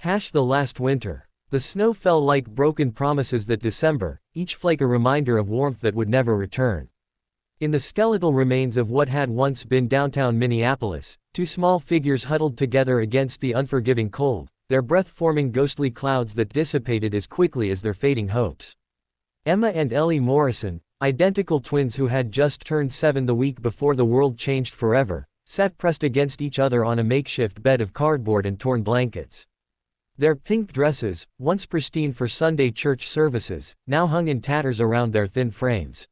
The last winter. The snow fell like broken promises that December, each flake a reminder of warmth that would never return. In the skeletal remains of what had once been downtown Minneapolis, two small figures huddled together against the unforgiving cold, their breath forming ghostly clouds that dissipated as quickly as their fading hopes. Emma and Ellie Morrison, identical twins who had just turned 7 the week before the world changed forever, sat pressed against each other on a makeshift bed of cardboard and torn blankets. Their pink dresses, once pristine for Sunday church services, now hung in tatters around their thin frames.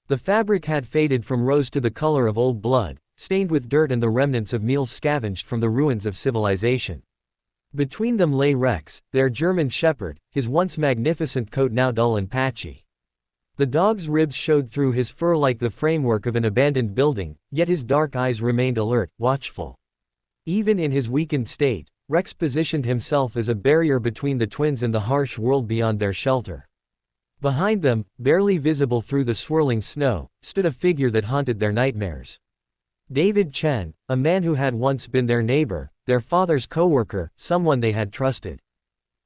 The fabric had faded from rose to the color of old blood, stained with dirt and the remnants of meals scavenged from the ruins of civilization. Between them lay Rex, their German shepherd, his once magnificent coat now dull and patchy. The dog's ribs showed through his fur like the framework of an abandoned building, yet his dark eyes remained alert, watchful. Even in his weakened state, Rex positioned himself as a barrier between the twins and the harsh world beyond their shelter. Behind them, barely visible through the swirling snow, stood a figure that haunted their nightmares. David Chen, a man who had once been their neighbor, their father's co-worker, someone they had trusted.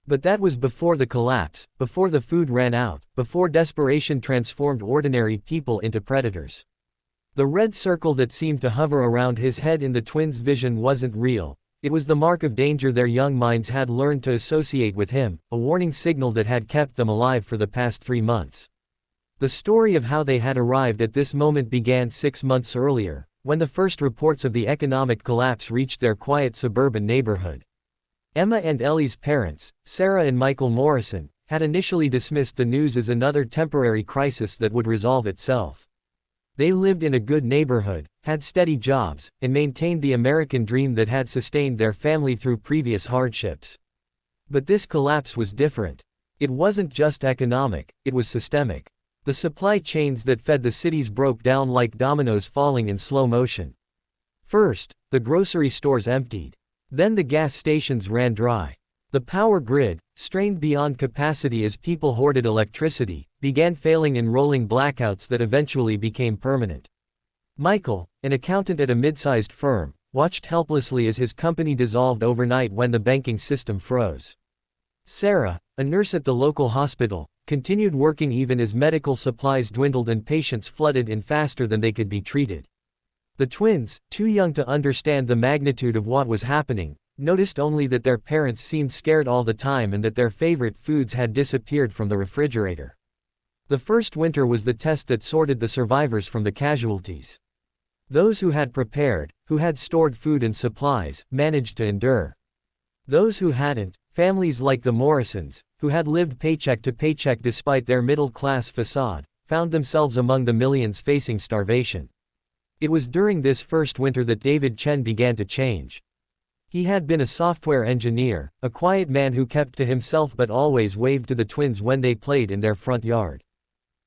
But that was before the collapse, before the food ran out, before desperation transformed ordinary people into predators. The red circle that seemed to hover around his head in the twins' vision wasn't real. It was the mark of danger their young minds had learned to associate with him, a warning signal that had kept them alive for the past 3 months. The story of how they had arrived at this moment began 6 months earlier, when the first reports of the economic collapse reached their quiet suburban neighborhood. Emma and Ellie's parents, Sarah and Michael Morrison, had initially dismissed the news as another temporary crisis that would resolve itself. They lived in a good neighborhood, had steady jobs, and maintained the American dream that had sustained their family through previous hardships. But this collapse was different. It wasn't just economic, it was systemic. The supply chains that fed the cities broke down like dominoes falling in slow motion. First, the grocery stores emptied. Then the gas stations ran dry. The power grid, strained beyond capacity as people hoarded electricity, began failing in rolling blackouts that eventually became permanent. Michael, an accountant at a mid-sized firm, watched helplessly as his company dissolved overnight when the banking system froze. Sarah, a nurse at the local hospital, continued working even as medical supplies dwindled and patients flooded in faster than they could be treated. The twins, too young to understand the magnitude of what was happening, noticed only that their parents seemed scared all the time and that their favorite foods had disappeared from the refrigerator. The first winter was the test that sorted the survivors from the casualties. Those who had prepared, who had stored food and supplies, managed to endure. Those who hadn't, families like the Morrisons, who had lived paycheck to paycheck despite their middle-class facade, found themselves among the millions facing starvation. It was during this first winter that David Chen began to change. He had been a software engineer, a quiet man who kept to himself but always waved to the twins when they played in their front yard.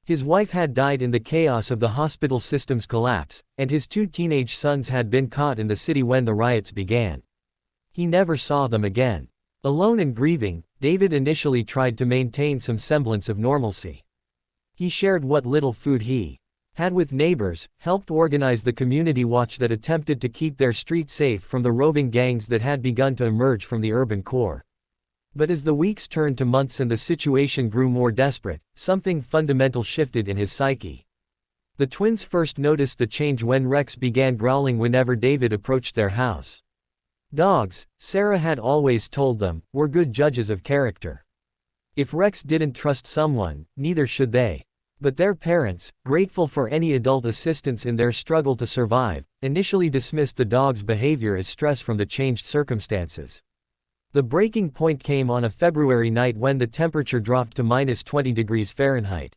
His wife had died in the chaos of the hospital system's collapse, and his 2 teenage sons had been caught in the city when the riots began. He never saw them again. Alone and grieving, David initially tried to maintain some semblance of normalcy. He shared what little food he had with neighbors, helped organize the community watch that attempted to keep their street safe from the roving gangs that had begun to emerge from the urban core. But as the weeks turned to months and the situation grew more desperate, something fundamental shifted in his psyche. The twins first noticed the change when Rex began growling whenever David approached their house. Dogs, Sarah had always told them, were good judges of character. If Rex didn't trust someone, neither should they. But their parents, grateful for any adult assistance in their struggle to survive, initially dismissed the dog's behavior as stress from the changed circumstances. The breaking point came on a February night when the temperature dropped to -20 degrees Fahrenheit.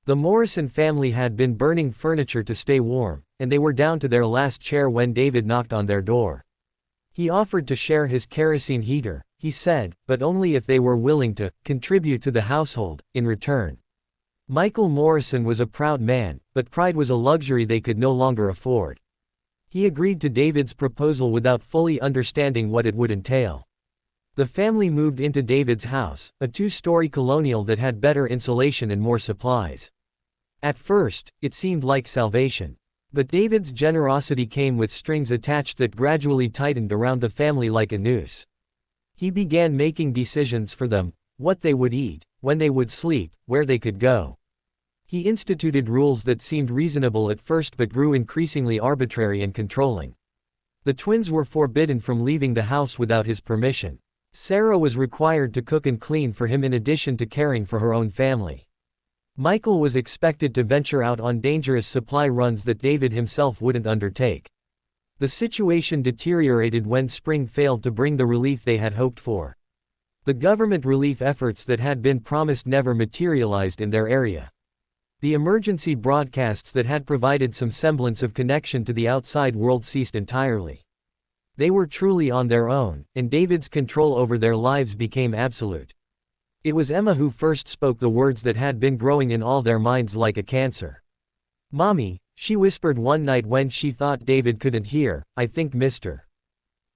The Morrison family had been burning furniture to stay warm, and they were down to their last chair when David knocked on their door. He offered to share his kerosene heater, he said, but only if they were willing to contribute to the household in return. Michael Morrison was a proud man, but pride was a luxury they could no longer afford. He agreed to David's proposal without fully understanding what it would entail. The family moved into David's house, a 2-story colonial that had better insulation and more supplies. At first, it seemed like salvation. But David's generosity came with strings attached that gradually tightened around the family like a noose. He began making decisions for them: what they would eat, when they would sleep, where they could go. He instituted rules that seemed reasonable at first but grew increasingly arbitrary and controlling. The twins were forbidden from leaving the house without his permission. Sarah was required to cook and clean for him in addition to caring for her own family. Michael was expected to venture out on dangerous supply runs that David himself wouldn't undertake. The situation deteriorated when spring failed to bring the relief they had hoped for. The government relief efforts that had been promised never materialized in their area. The emergency broadcasts that had provided some semblance of connection to the outside world ceased entirely. They were truly on their own, and David's control over their lives became absolute. It was Emma who first spoke the words that had been growing in all their minds like a cancer. "Mommy," she whispered one night when she thought David couldn't hear, "I think Mr.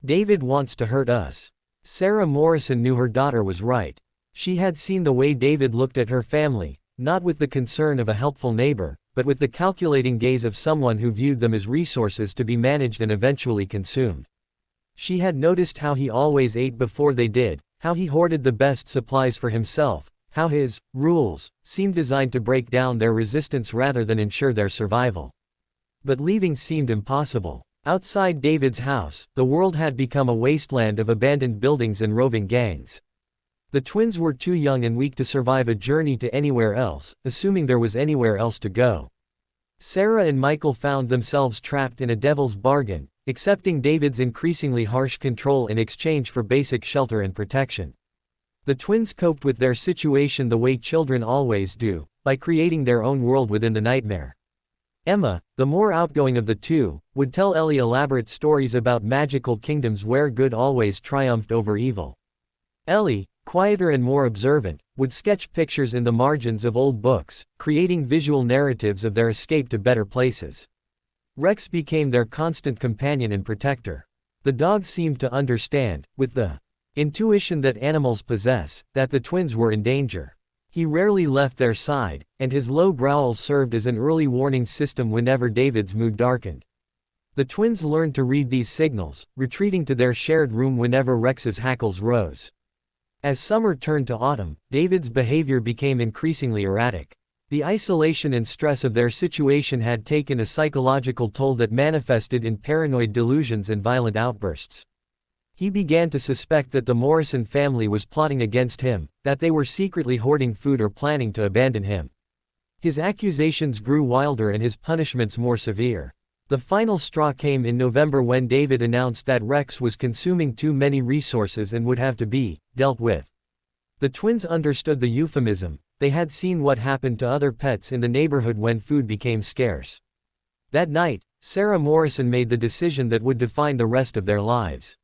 David wants to hurt us." Sarah Morrison knew her daughter was right. She had seen the way David looked at her family, not with the concern of a helpful neighbor, but with the calculating gaze of someone who viewed them as resources to be managed and eventually consumed. She had noticed how he always ate before they did, how he hoarded the best supplies for himself, how his rules seemed designed to break down their resistance rather than ensure their survival. But leaving seemed impossible. Outside David's house, the world had become a wasteland of abandoned buildings and roving gangs. The twins were too young and weak to survive a journey to anywhere else, assuming there was anywhere else to go. Sarah and Michael found themselves trapped in a devil's bargain, accepting David's increasingly harsh control in exchange for basic shelter and protection. The twins coped with their situation the way children always do, by creating their own world within the nightmare. Emma, the more outgoing of the two, would tell Ellie elaborate stories about magical kingdoms where good always triumphed over evil. Ellie, quieter and more observant, would sketch pictures in the margins of old books, creating visual narratives of their escape to better places. Rex became their constant companion and protector. The dog seemed to understand, with the intuition that animals possess, that the twins were in danger. He rarely left their side, and his low growls served as an early warning system whenever David's mood darkened. The twins learned to read these signals, retreating to their shared room whenever Rex's hackles rose. As summer turned to autumn, David's behavior became increasingly erratic. The isolation and stress of their situation had taken a psychological toll that manifested in paranoid delusions and violent outbursts. He began to suspect that the Morrison family was plotting against him, that they were secretly hoarding food or planning to abandon him. His accusations grew wilder and his punishments more severe. The final straw came in November when David announced that Rex was consuming too many resources and would have to be dealt with. The twins understood the euphemism. They had seen what happened to other pets in the neighborhood when food became scarce. That night, Sarah Morrison made the decision that would define the rest of their lives.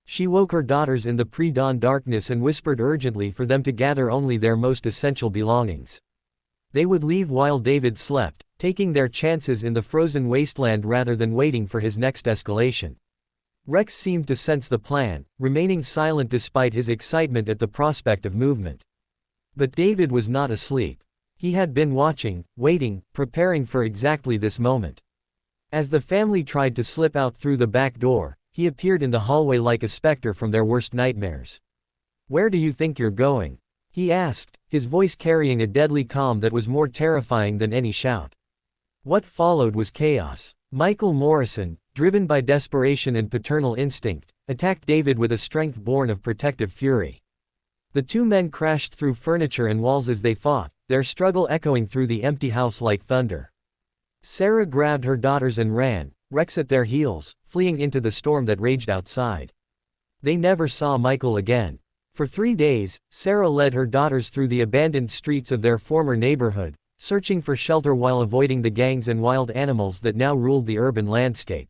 She woke her daughters in the pre-dawn darkness and whispered urgently for them to gather only their most essential belongings. They would leave while David slept, taking their chances in the frozen wasteland rather than waiting for his next escalation. Rex seemed to sense the plan, remaining silent despite his excitement at the prospect of movement. But David was not asleep. He had been watching, waiting, preparing for exactly this moment. As the family tried to slip out through the back door, he appeared in the hallway like a specter from their worst nightmares. "Where do you think you're going?" he asked, his voice carrying a deadly calm that was more terrifying than any shout. What followed was chaos. Michael Morrison, driven by desperation and paternal instinct, attacked David with a strength born of protective fury. The two men crashed through furniture and walls as they fought, their struggle echoing through the empty house like thunder. Sarah grabbed her daughters and ran, Rex at their heels, fleeing into the storm that raged outside. They never saw Michael again. For 3 days, Sarah led her daughters through the abandoned streets of their former neighborhood, searching for shelter while avoiding the gangs and wild animals that now ruled the urban landscape.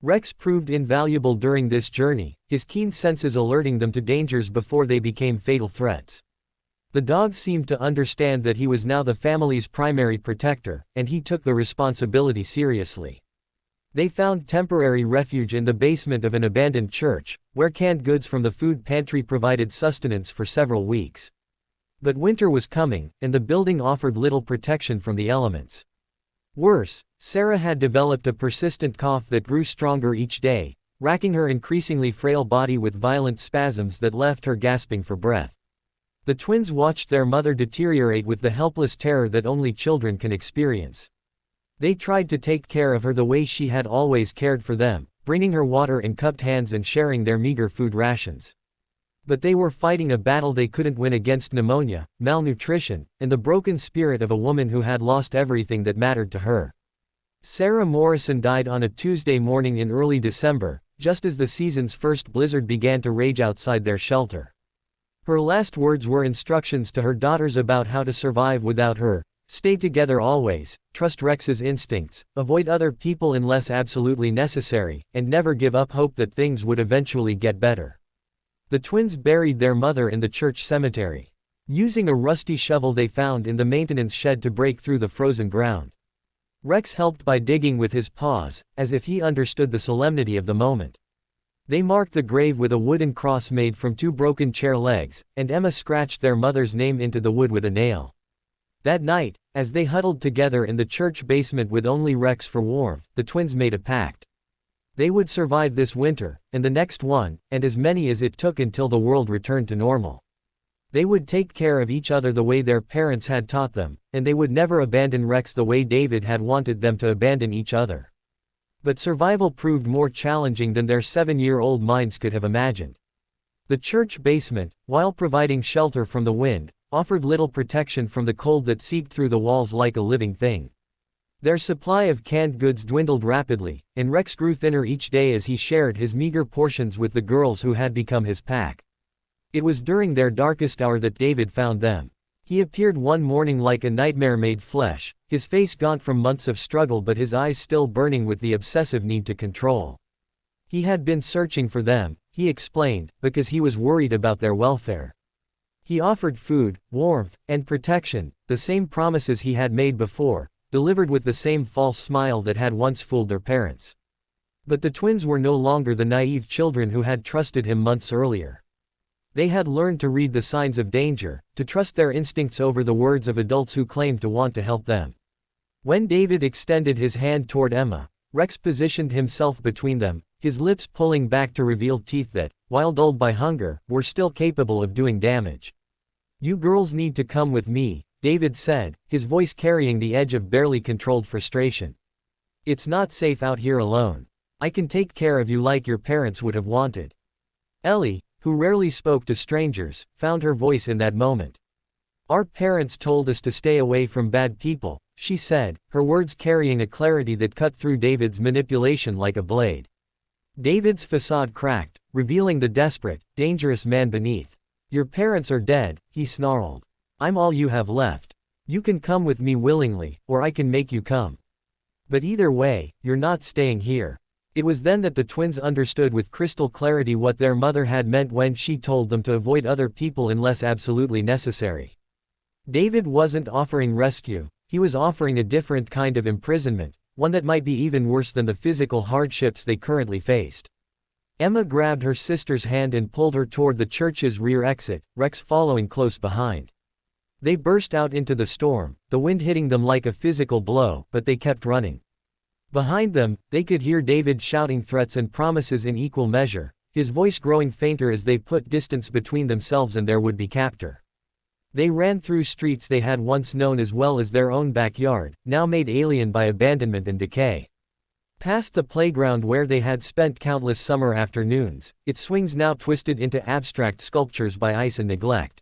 Rex proved invaluable during this journey, his keen senses alerting them to dangers before they became fatal threats. The dog seemed to understand that he was now the family's primary protector, and he took the responsibility seriously. They found temporary refuge in the basement of an abandoned church, where canned goods from the food pantry provided sustenance for several weeks. But winter was coming, and the building offered little protection from the elements. Worse, Sarah had developed a persistent cough that grew stronger each day, racking her increasingly frail body with violent spasms that left her gasping for breath. The twins watched their mother deteriorate with the helpless terror that only children can experience. They tried to take care of her the way she had always cared for them, bringing her water in cupped hands and sharing their meager food rations. But they were fighting a battle they couldn't win against pneumonia, malnutrition, and the broken spirit of a woman who had lost everything that mattered to her. Sarah Morrison died on a Tuesday morning in early December, just as the season's first blizzard began to rage outside their shelter. Her last words were instructions to her daughters about how to survive without her: stay together always, trust Rex's instincts, avoid other people unless absolutely necessary, and never give up hope that things would eventually get better. The twins buried their mother in the church cemetery, using a rusty shovel they found in the maintenance shed to break through the frozen ground. Rex helped by digging with his paws, as if he understood the solemnity of the moment. They marked the grave with a wooden cross made from 2 broken chair legs, and Emma scratched their mother's name into the wood with a nail. That night, as they huddled together in the church basement with only Rex for warmth, the twins made a pact. They would survive this winter, and the next one, and as many as it took until the world returned to normal. They would take care of each other the way their parents had taught them, and they would never abandon Rex the way David had wanted them to abandon each other. But survival proved more challenging than their 7-year-old minds could have imagined. The church basement, while providing shelter from the wind, offered little protection from the cold that seeped through the walls like a living thing. Their supply of canned goods dwindled rapidly, and Rex grew thinner each day as he shared his meager portions with the girls who had become his pack. It was during their darkest hour that David found them. He appeared one morning like a nightmare made flesh, his face gaunt from months of struggle but his eyes still burning with the obsessive need to control. He had been searching for them, he explained, because he was worried about their welfare. He offered food, warmth, and protection, the same promises he had made before, delivered with the same false smile that had once fooled their parents. But the twins were no longer the naive children who had trusted him months earlier. They had learned to read the signs of danger, to trust their instincts over the words of adults who claimed to want to help them. When David extended his hand toward Emma, Rex positioned himself between them, his lips pulling back to reveal teeth that, while dulled by hunger, were still capable of doing damage. "You girls need to come with me," David said, his voice carrying the edge of barely controlled frustration. "It's not safe out here alone. I can take care of you like your parents would have wanted." Ellie, who rarely spoke to strangers, found her voice in that moment. "Our parents told us to stay away from bad people," she said, her words carrying a clarity that cut through David's manipulation like a blade. David's facade cracked, revealing the desperate, dangerous man beneath. "Your parents are dead," he snarled. "I'm all you have left. You can come with me willingly, or I can make you come. But either way, you're not staying here." It was then that the twins understood with crystal clarity what their mother had meant when she told them to avoid other people unless absolutely necessary. David wasn't offering rescue, he was offering a different kind of imprisonment, one that might be even worse than the physical hardships they currently faced. Emma grabbed her sister's hand and pulled her toward the church's rear exit, Rex following close behind. They burst out into the storm, the wind hitting them like a physical blow, but they kept running. Behind them, they could hear David shouting threats and promises in equal measure, his voice growing fainter as they put distance between themselves and their would-be captor. They ran through streets they had once known as well as their own backyard, now made alien by abandonment and decay. Past the playground where they had spent countless summer afternoons, its swings now twisted into abstract sculptures by ice and neglect.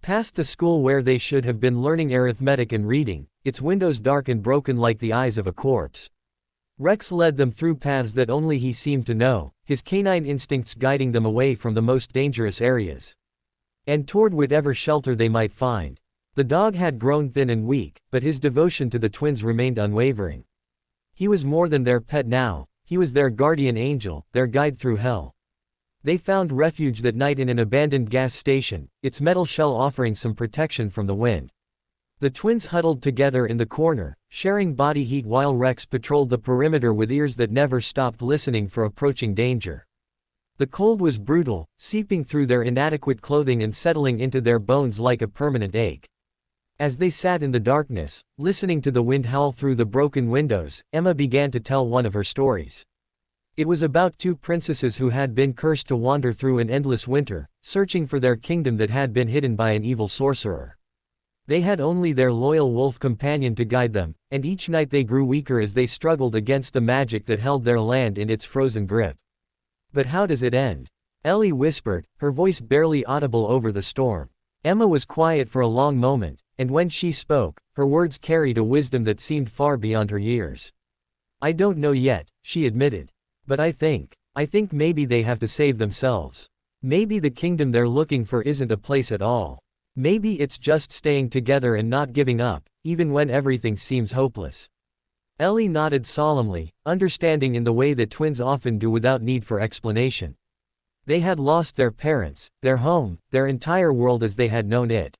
Past the school where they should have been learning arithmetic and reading, its windows dark and broken like the eyes of a corpse. Rex led them through paths that only he seemed to know, his canine instincts guiding them away from the most dangerous areas. And toward whatever shelter they might find. The dog had grown thin and weak, but his devotion to the twins remained unwavering. He was more than their pet now, he was their guardian angel, their guide through hell. They found refuge that night in an abandoned gas station, its metal shell offering some protection from the wind. The twins huddled together in the corner, sharing body heat while Rex patrolled the perimeter with ears that never stopped listening for approaching danger. The cold was brutal, seeping through their inadequate clothing and settling into their bones like a permanent ache. As they sat in the darkness, listening to the wind howl through the broken windows, Emma began to tell one of her stories. It was about two princesses who had been cursed to wander through an endless winter, searching for their kingdom that had been hidden by an evil sorcerer. They had only their loyal wolf companion to guide them, and each night they grew weaker as they struggled against the magic that held their land in its frozen grip. But how does it end? Ellie whispered, her voice barely audible over the storm. Emma was quiet for a long moment, and when she spoke, her words carried a wisdom that seemed far beyond her years. I don't know yet, she admitted. But I think maybe they have to save themselves. Maybe the kingdom they're looking for isn't a place at all. Maybe it's just staying together and not giving up, even when everything seems hopeless. Ellie nodded solemnly, understanding in the way that twins often do without need for explanation. They had lost their parents, their home, their entire world as they had known it.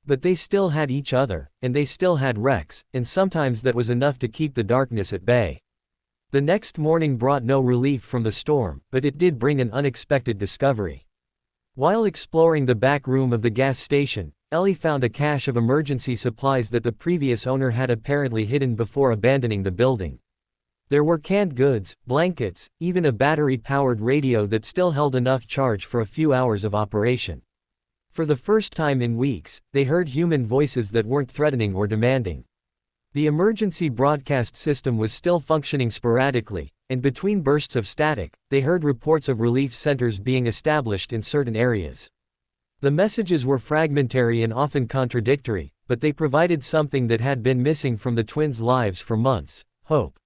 But they still had each other, and they still had Rex, and sometimes that was enough to keep the darkness at bay. The next morning brought no relief from the storm, but it did bring an unexpected discovery. While exploring the back room of the gas station, Ellie found a cache of emergency supplies that the previous owner had apparently hidden before abandoning the building. There were canned goods, blankets, even a battery-powered radio that still held enough charge for a few hours of operation. For the first time in weeks, they heard human voices that weren't threatening or demanding. The emergency broadcast system was still functioning sporadically, and between bursts of static, they heard reports of relief centers being established in certain areas. The messages were fragmentary and often contradictory, but they provided something that had been missing from the twins' lives for months: hope.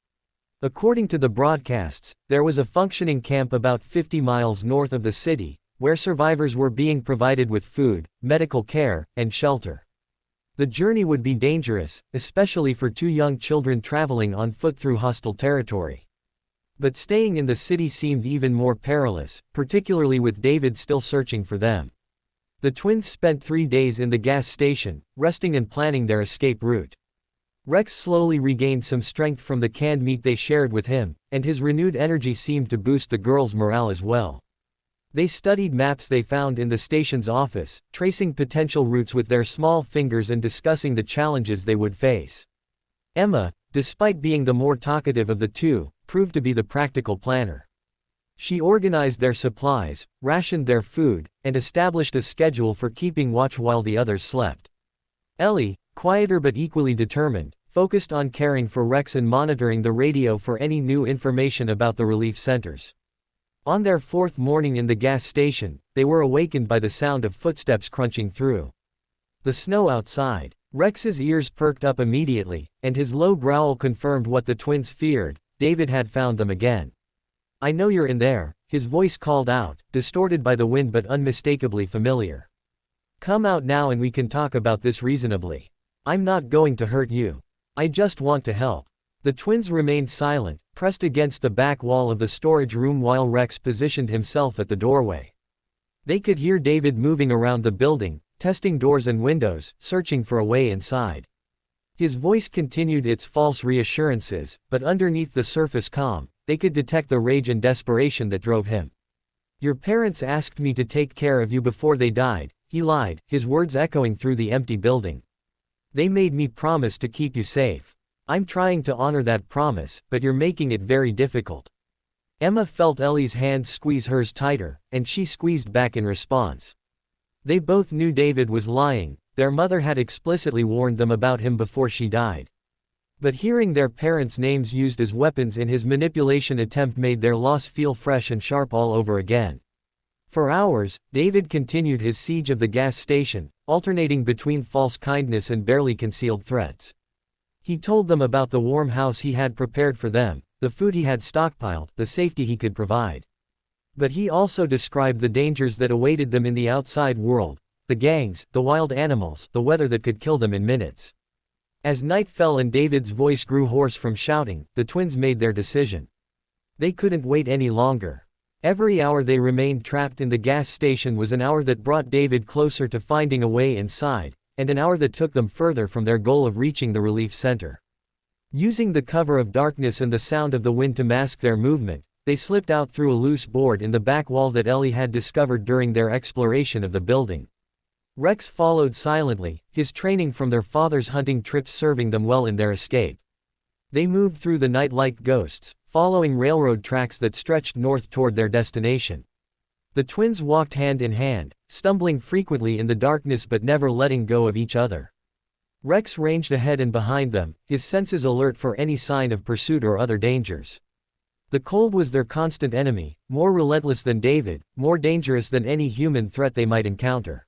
According to the broadcasts, there was a functioning camp about 50 miles north of the city, where survivors were being provided with food, medical care, and shelter. The journey would be dangerous, especially for two young children traveling on foot through hostile territory. But staying in the city seemed even more perilous, particularly with David still searching for them. The twins spent 3 days in the gas station, resting and planning their escape route. Rex slowly regained some strength from the canned meat they shared with him, and his renewed energy seemed to boost the girls' morale as well. They studied maps they found in the station's office, tracing potential routes with their small fingers and discussing the challenges they would face. Emma, despite being the more talkative of the two, proved to be the practical planner. She organized their supplies, rationed their food, and established a schedule for keeping watch while the others slept. Ellie, quieter but equally determined, focused on caring for Rex and monitoring the radio for any new information about the relief centers. On their 4th morning in the gas station, they were awakened by the sound of footsteps crunching through the snow outside. Rex's ears perked up immediately, and his low growl confirmed what the twins feared: David had found them again. "I know you're in there," his voice called out, distorted by the wind but unmistakably familiar. "Come out now and we can talk about this reasonably. I'm not going to hurt you. I just want to help." The twins remained silent, pressed against the back wall of the storage room while Rex positioned himself at the doorway. They could hear David moving around the building, testing doors and windows, searching for a way inside. His voice continued its false reassurances, but underneath the surface calm, they could detect the rage and desperation that drove him. "Your parents asked me to take care of you before they died," he lied, his words echoing through the empty building. "They made me promise to keep you safe. I'm trying to honor that promise, but you're making it very difficult." Emma felt Ellie's hand squeeze hers tighter, and she squeezed back in response. They both knew David was lying. Their mother had explicitly warned them about him before she died. But hearing their parents' names used as weapons in his manipulation attempt made their loss feel fresh and sharp all over again. For hours, David continued his siege of the gas station, alternating between false kindness and barely concealed threats. He told them about the warm house he had prepared for them, the food he had stockpiled, the safety he could provide. But he also described the dangers that awaited them in the outside world: the gangs, the wild animals, the weather that could kill them in minutes. As night fell and David's voice grew hoarse from shouting, the twins made their decision. They couldn't wait any longer. Every hour they remained trapped in the gas station was an hour that brought David closer to finding a way inside, and an hour that took them further from their goal of reaching the relief center. Using the cover of darkness and the sound of the wind to mask their movement, they slipped out through a loose board in the back wall that Ellie had discovered during their exploration of the building. Rex followed silently, his training from their father's hunting trips serving them well in their escape. They moved through the night like ghosts, following railroad tracks that stretched north toward their destination. The twins walked hand in hand, stumbling frequently in the darkness but never letting go of each other. Rex ranged ahead and behind them, his senses alert for any sign of pursuit or other dangers. The cold was their constant enemy, more relentless than David, more dangerous than any human threat they might encounter.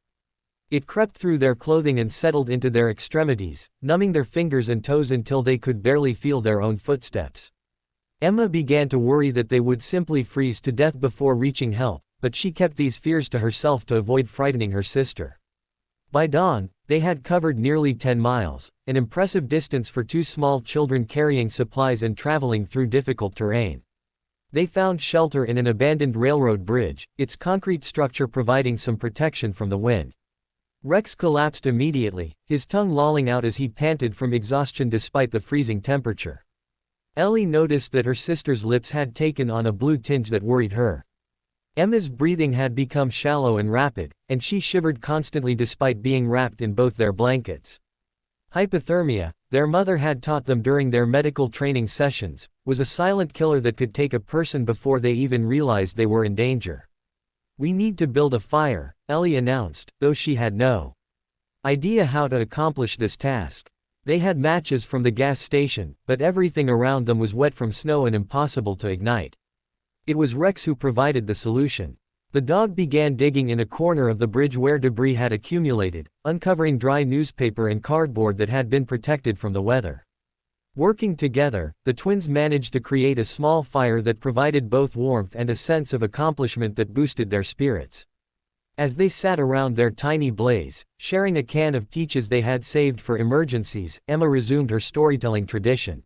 It crept through their clothing and settled into their extremities, numbing their fingers and toes until they could barely feel their own footsteps. Emma began to worry that they would simply freeze to death before reaching help, but she kept these fears to herself to avoid frightening her sister. By dawn, they had covered nearly 10 miles, an impressive distance for two small children carrying supplies and traveling through difficult terrain. They found shelter in an abandoned railroad bridge, its concrete structure providing some protection from the wind. Rex collapsed immediately, his tongue lolling out as he panted from exhaustion despite the freezing temperature. Ellie noticed that her sister's lips had taken on a blue tinge that worried her. Emma's breathing had become shallow and rapid, and she shivered constantly despite being wrapped in both their blankets. Hypothermia, their mother had taught them during their medical training sessions, was a silent killer that could take a person before they even realized they were in danger. "We need to build a fire," Ellie announced, though she had no idea how to accomplish this task. They had matches from the gas station, but everything around them was wet from snow and impossible to ignite. It was Rex who provided the solution. The dog began digging in a corner of the bridge where debris had accumulated, uncovering dry newspaper and cardboard that had been protected from the weather. Working together, the twins managed to create a small fire that provided both warmth and a sense of accomplishment that boosted their spirits. As they sat around their tiny blaze, sharing a can of peaches they had saved for emergencies, Emma resumed her storytelling tradition.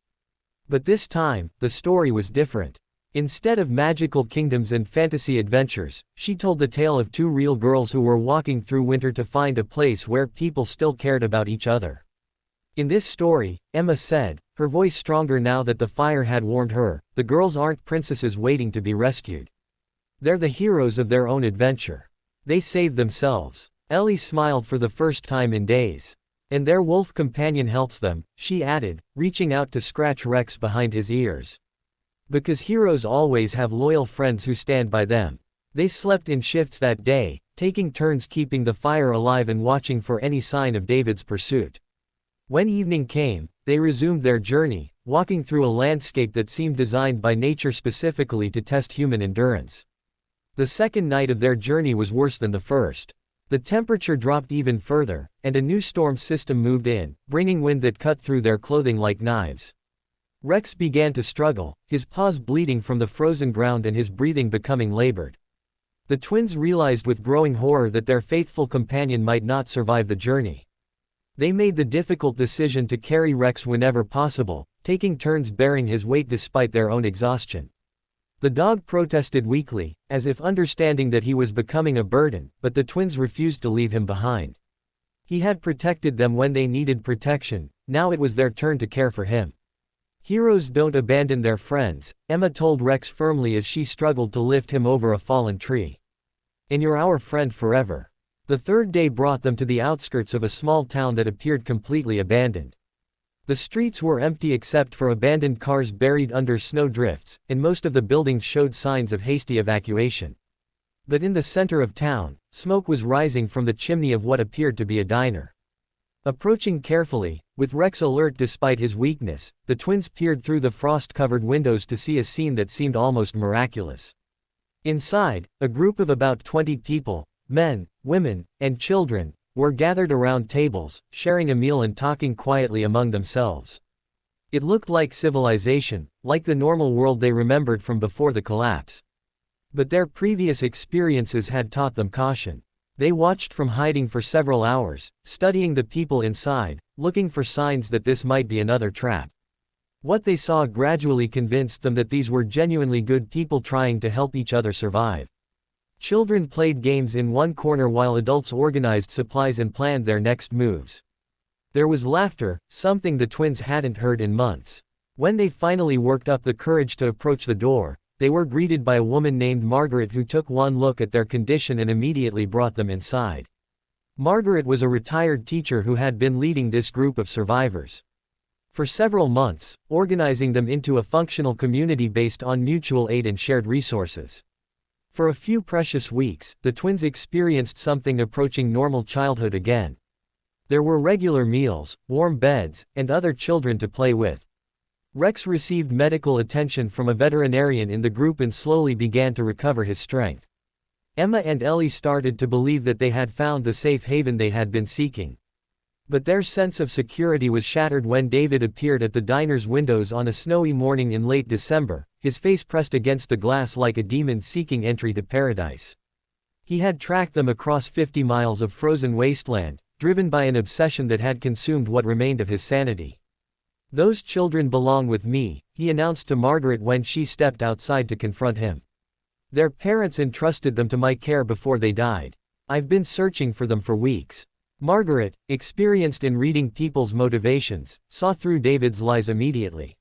But this time, the story was different. Instead of magical kingdoms and fantasy adventures, she told the tale of two real girls who were walking through winter to find a place where people still cared about each other. In this story, Emma said, her voice stronger now that the fire had warmed her, the girls aren't princesses waiting to be rescued. They're the heroes of their own adventure. They saved themselves. Ellie smiled for the first time in days. And their wolf companion helps them, she added, reaching out to scratch Rex behind his ears. Because heroes always have loyal friends who stand by them. They slept in shifts that day, taking turns keeping the fire alive and watching for any sign of David's pursuit. When evening came, they resumed their journey, walking through a landscape that seemed designed by nature specifically to test human endurance. The second night of their journey was worse than the first. The temperature dropped even further, and a new storm system moved in, bringing wind that cut through their clothing like knives. Rex began to struggle, his paws bleeding from the frozen ground and his breathing becoming labored. The twins realized with growing horror that their faithful companion might not survive the journey. They made the difficult decision to carry Rex whenever possible, taking turns bearing his weight despite their own exhaustion. The dog protested weakly, as if understanding that he was becoming a burden, but the twins refused to leave him behind. He had protected them when they needed protection, now it was their turn to care for him. Heroes don't abandon their friends, Emma told Rex firmly as she struggled to lift him over a fallen tree. And you're our friend forever. The third day brought them to the outskirts of a small town that appeared completely abandoned. The streets were empty except for abandoned cars buried under snow drifts, and most of the buildings showed signs of hasty evacuation. But in the center of town, smoke was rising from the chimney of what appeared to be a diner. Approaching carefully, with Rex alert despite his weakness, the twins peered through the frost-covered windows to see a scene that seemed almost miraculous. Inside, a group of about 20 people, men, women, and children, were gathered around tables, sharing a meal and talking quietly among themselves. It looked like civilization, like the normal world they remembered from before the collapse. But their previous experiences had taught them caution. They watched from hiding for several hours, studying the people inside, looking for signs that this might be another trap. What they saw gradually convinced them that these were genuinely good people trying to help each other survive. Children played games in one corner while adults organized supplies and planned their next moves. There was laughter, something the twins hadn't heard in months. When they finally worked up the courage to approach the door, they were greeted by a woman named Margaret who took one look at their condition and immediately brought them inside. Margaret was a retired teacher who had been leading this group of survivors. for several months, organizing them into a functional community based on mutual aid and shared resources. For a few precious weeks, the twins experienced something approaching normal childhood again. There were regular meals, warm beds, and other children to play with. Rex received medical attention from a veterinarian in the group and slowly began to recover his strength. Emma and Ellie started to believe that they had found the safe haven they had been seeking. But their sense of security was shattered when David appeared at the diner's windows on a snowy morning in late December, his face pressed against the glass like a demon seeking entry to paradise. He had tracked them across 50 miles of frozen wasteland, driven by an obsession that had consumed what remained of his sanity. "Those children belong with me," he announced to Margaret when she stepped outside to confront him. "Their parents entrusted them to my care before they died. I've been searching for them for weeks." Margaret, experienced in reading people's motivations, saw through David's lies immediately.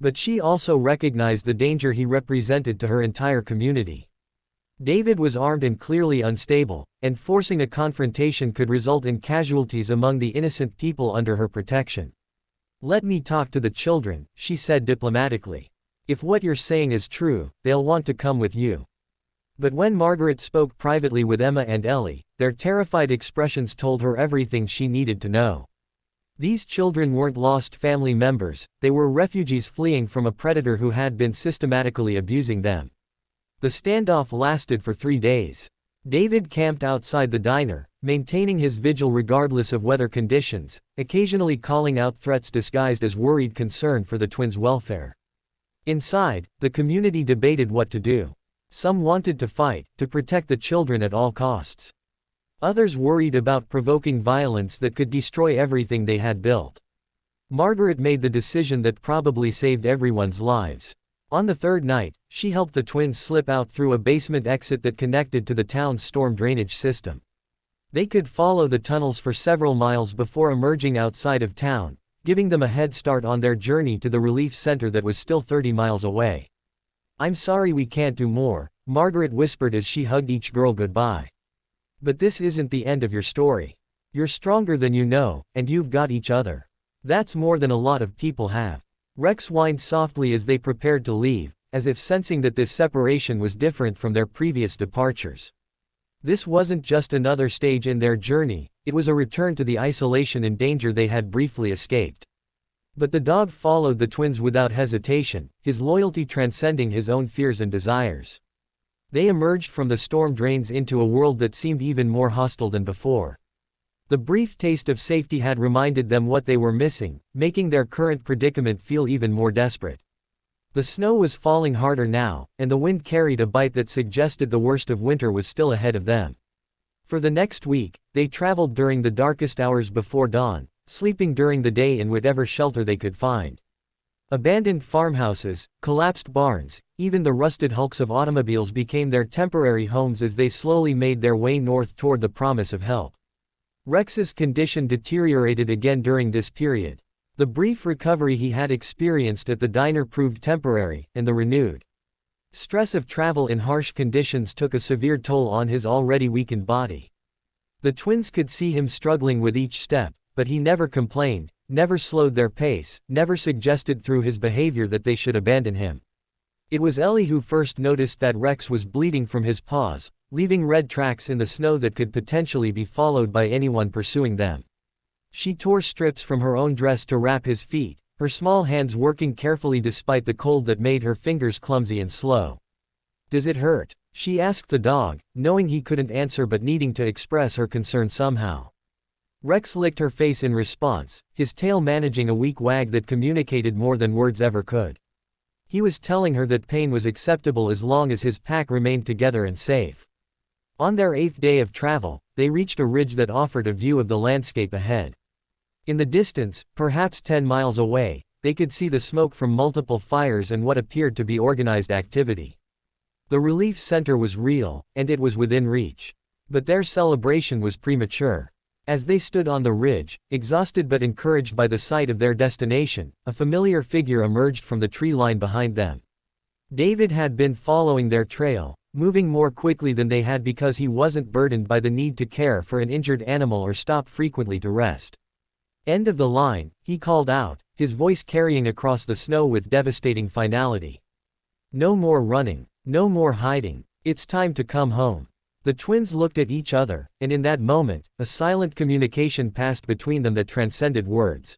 But she also recognized the danger he represented to her entire community. David was armed and clearly unstable, and forcing a confrontation could result in casualties among the innocent people under her protection. "Let me talk to the children," she said diplomatically. "If what you're saying is true, they'll want to come with you." But when Margaret spoke privately with Emma and Ellie, their terrified expressions told her everything she needed to know. These children weren't lost family members, they were refugees fleeing from a predator who had been systematically abusing them. The standoff lasted for 3 days. David camped outside the diner, maintaining his vigil regardless of weather conditions, occasionally calling out threats disguised as worried concern for the twins' welfare. Inside, the community debated what to do. Some wanted to fight, to protect the children at all costs. Others worried about provoking violence that could destroy everything they had built. Margaret made the decision that probably saved everyone's lives. On the third night, she helped the twins slip out through a basement exit that connected to the town's storm drainage system. They could follow the tunnels for several miles before emerging outside of town, giving them a head start on their journey to the relief center that was still 30 miles away. "I'm sorry we can't do more," Margaret whispered as she hugged each girl goodbye. "But this isn't the end of your story. You're stronger than you know, and you've got each other. That's more than a lot of people have." Rex whined softly as they prepared to leave, as if sensing that this separation was different from their previous departures. This wasn't just another stage in their journey, it was a return to the isolation and danger they had briefly escaped. But the dog followed the twins without hesitation, his loyalty transcending his own fears and desires. They emerged from the storm drains into a world that seemed even more hostile than before. The brief taste of safety had reminded them what they were missing, making their current predicament feel even more desperate. The snow was falling harder now, and the wind carried a bite that suggested the worst of winter was still ahead of them. For the next week, they traveled during the darkest hours before dawn, sleeping during the day in whatever shelter they could find. Abandoned farmhouses, collapsed barns, even the rusted hulks of automobiles became their temporary homes as they slowly made their way north toward the promise of help. Rex's condition deteriorated again during this period. The brief recovery he had experienced at the diner proved temporary, and the renewed stress of travel in harsh conditions took a severe toll on his already weakened body. The twins could see him struggling with each step, but he never complained, never slowed their pace, never suggested through his behavior that they should abandon him. It was Ellie who first noticed that Rex was bleeding from his paws, leaving red tracks in the snow that could potentially be followed by anyone pursuing them. She tore strips from her own dress to wrap his feet, her small hands working carefully despite the cold that made her fingers clumsy and slow. "Does it hurt?" she asked the dog, knowing he couldn't answer but needing to express her concern somehow. Rex licked her face in response, his tail managing a weak wag that communicated more than words ever could. He was telling her that pain was acceptable as long as his pack remained together and safe. On their 8th day of travel, they reached a ridge that offered a view of the landscape ahead. In the distance, perhaps 10 miles away, they could see the smoke from multiple fires and what appeared to be organized activity. The relief center was real, and it was within reach. But their celebration was premature. As they stood on the ridge, exhausted but encouraged by the sight of their destination, a familiar figure emerged from the tree line behind them. David had been following their trail, moving more quickly than they had because he wasn't burdened by the need to care for an injured animal or stop frequently to rest. "End of the line," he called out, his voice carrying across the snow with devastating finality. No more running. No more hiding. It's time to come home. The twins looked at each other, and in that moment, a silent communication passed between them that transcended words.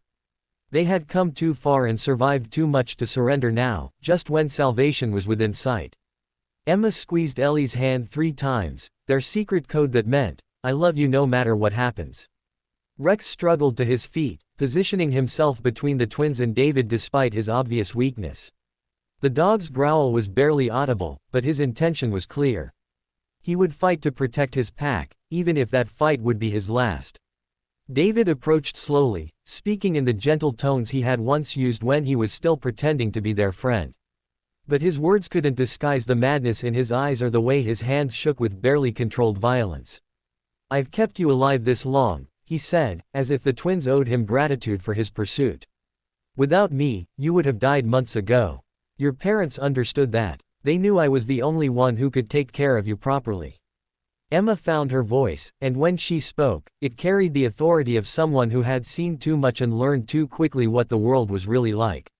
They had come too far and survived too much to surrender now, just when salvation was within sight. Emma squeezed Ellie's hand 3 times, their secret code that meant, "I love you no matter what happens." Rex struggled to his feet, positioning himself between the twins and David despite his obvious weakness. The dog's growl was barely audible, but his intention was clear. He would fight to protect his pack, even if that fight would be his last. David approached slowly, speaking in the gentle tones he had once used when he was still pretending to be their friend. But his words couldn't disguise the madness in his eyes or the way his hands shook with barely controlled violence. "I've kept you alive this long," he said, as if the twins owed him gratitude for his pursuit. "Without me, you would have died months ago. Your parents understood that. They knew I was the only one who could take care of you properly." Emma found her voice, and when she spoke, it carried the authority of someone who had seen too much and learned too quickly what the world was really like.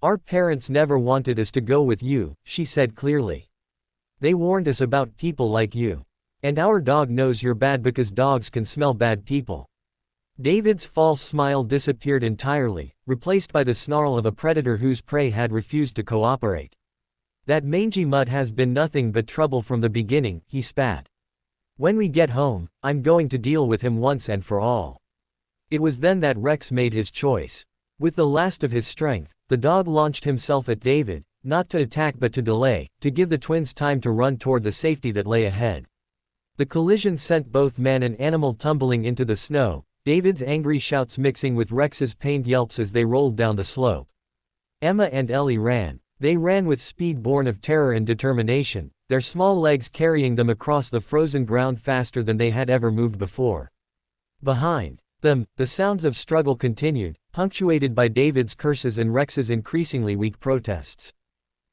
"Our parents never wanted us to go with you," she said clearly. "They warned us about people like you. And our dog knows you're bad because dogs can smell bad people." David's false smile disappeared entirely, replaced by the snarl of a predator whose prey had refused to cooperate. "That mangy mutt has been nothing but trouble from the beginning," he spat. "When we get home, I'm going to deal with him once and for all." It was then that Rex made his choice. With the last of his strength, the dog launched himself at David, not to attack but to delay, to give the twins time to run toward the safety that lay ahead. The collision sent both man and animal tumbling into the snow, David's angry shouts mixing with Rex's pained yelps as they rolled down the slope. Emma and Ellie ran. They ran with speed born of terror and determination, their small legs carrying them across the frozen ground faster than they had ever moved before. Behind them, the sounds of struggle continued, punctuated by David's curses and Rex's increasingly weak protests.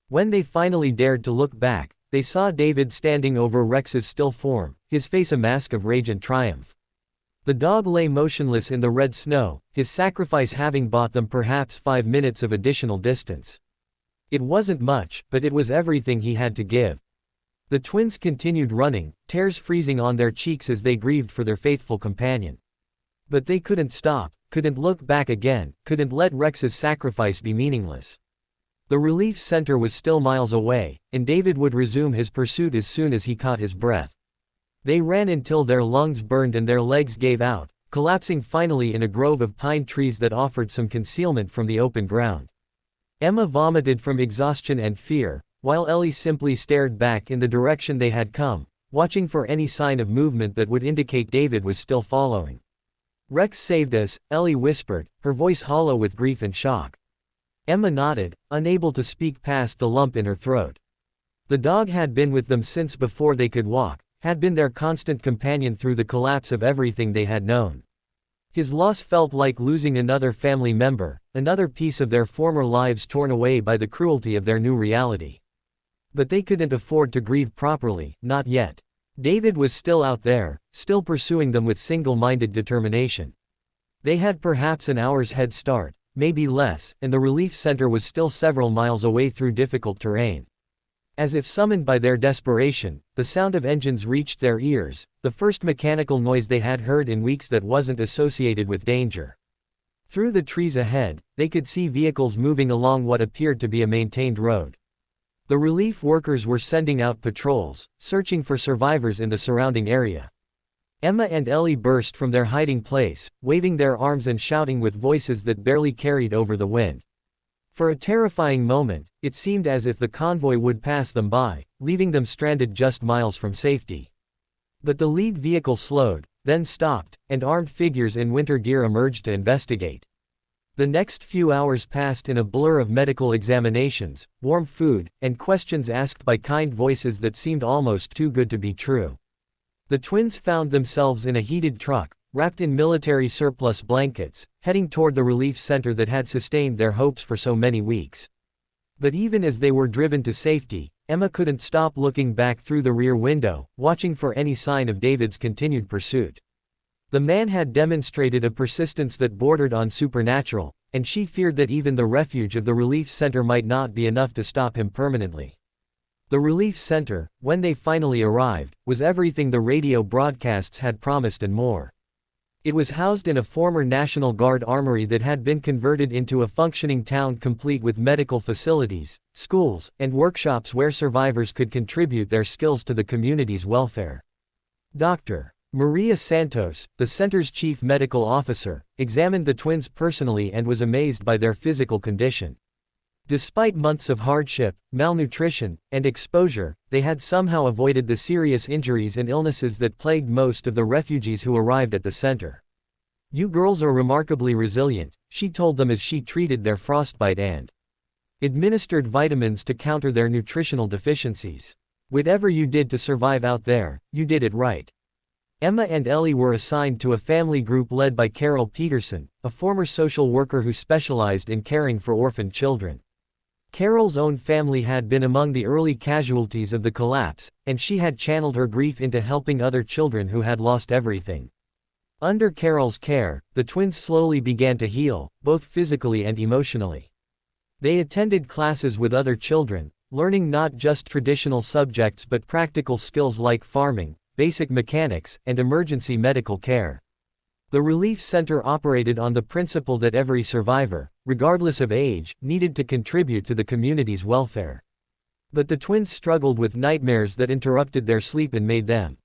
When they finally dared to look back, they saw David standing over Rex's still form, his face a mask of rage and triumph. The dog lay motionless in the red snow, his sacrifice having bought them perhaps 5 minutes of additional distance. It wasn't much, but it was everything he had to give. The twins continued running, tears freezing on their cheeks as they grieved for their faithful companion. But they couldn't stop, couldn't look back again, couldn't let Rex's sacrifice be meaningless. The relief center was still miles away, and David would resume his pursuit as soon as he caught his breath. They ran until their lungs burned and their legs gave out, collapsing finally in a grove of pine trees that offered some concealment from the open ground. Emma vomited from exhaustion and fear, while Ellie simply stared back in the direction they had come, watching for any sign of movement that would indicate David was still following. "Rex saved us," Ellie whispered, her voice hollow with grief and shock. Emma nodded, unable to speak past the lump in her throat. The dog had been with them since before they could walk, had been their constant companion through the collapse of everything they had known. His loss felt like losing another family member, another piece of their former lives torn away by the cruelty of their new reality. But they couldn't afford to grieve properly, not yet. David was still out there, still pursuing them with single-minded determination. They had perhaps an hour's head start, maybe less, and the relief center was still several miles away through difficult terrain. As if summoned by their desperation, the sound of engines reached their ears, the first mechanical noise they had heard in weeks that wasn't associated with danger. Through the trees ahead, they could see vehicles moving along what appeared to be a maintained road. The relief workers were sending out patrols, searching for survivors in the surrounding area. Emma and Ellie burst from their hiding place, waving their arms and shouting with voices that barely carried over the wind. For a terrifying moment, it seemed as if the convoy would pass them by, leaving them stranded just miles from safety. But the lead vehicle slowed, then stopped, and armed figures in winter gear emerged to investigate. The next few hours passed in a blur of medical examinations, warm food, and questions asked by kind voices that seemed almost too good to be true. The twins found themselves in a heated truck, wrapped in military surplus blankets, heading toward the relief center that had sustained their hopes for so many weeks. But even as they were driven to safety, Emma couldn't stop looking back through the rear window, watching for any sign of David's continued pursuit. The man had demonstrated a persistence that bordered on supernatural, and she feared that even the refuge of the relief center might not be enough to stop him permanently. The relief center, when they finally arrived, was everything the radio broadcasts had promised and more. It was housed in a former National Guard armory that had been converted into a functioning town complete with medical facilities, schools, and workshops where survivors could contribute their skills to the community's welfare. Dr. Maria Santos, the center's chief medical officer, examined the twins personally and was amazed by their physical condition. Despite months of hardship, malnutrition, and exposure, they had somehow avoided the serious injuries and illnesses that plagued most of the refugees who arrived at the center. "You girls are remarkably resilient," she told them as she treated their frostbite and administered vitamins to counter their nutritional deficiencies. "Whatever you did to survive out there, you did it right." Emma and Ellie were assigned to a family group led by Carol Peterson, a former social worker who specialized in caring for orphaned children. Carol's own family had been among the early casualties of the collapse, and she had channeled her grief into helping other children who had lost everything. Under Carol's care, the twins slowly began to heal, both physically and emotionally. They attended classes with other children, learning not just traditional subjects but practical skills like farming, basic mechanics, and emergency medical care. The relief center operated on the principle that every survivor, regardless of age, needed to contribute to the community's welfare. But the twins struggled with nightmares that interrupted their sleep and made them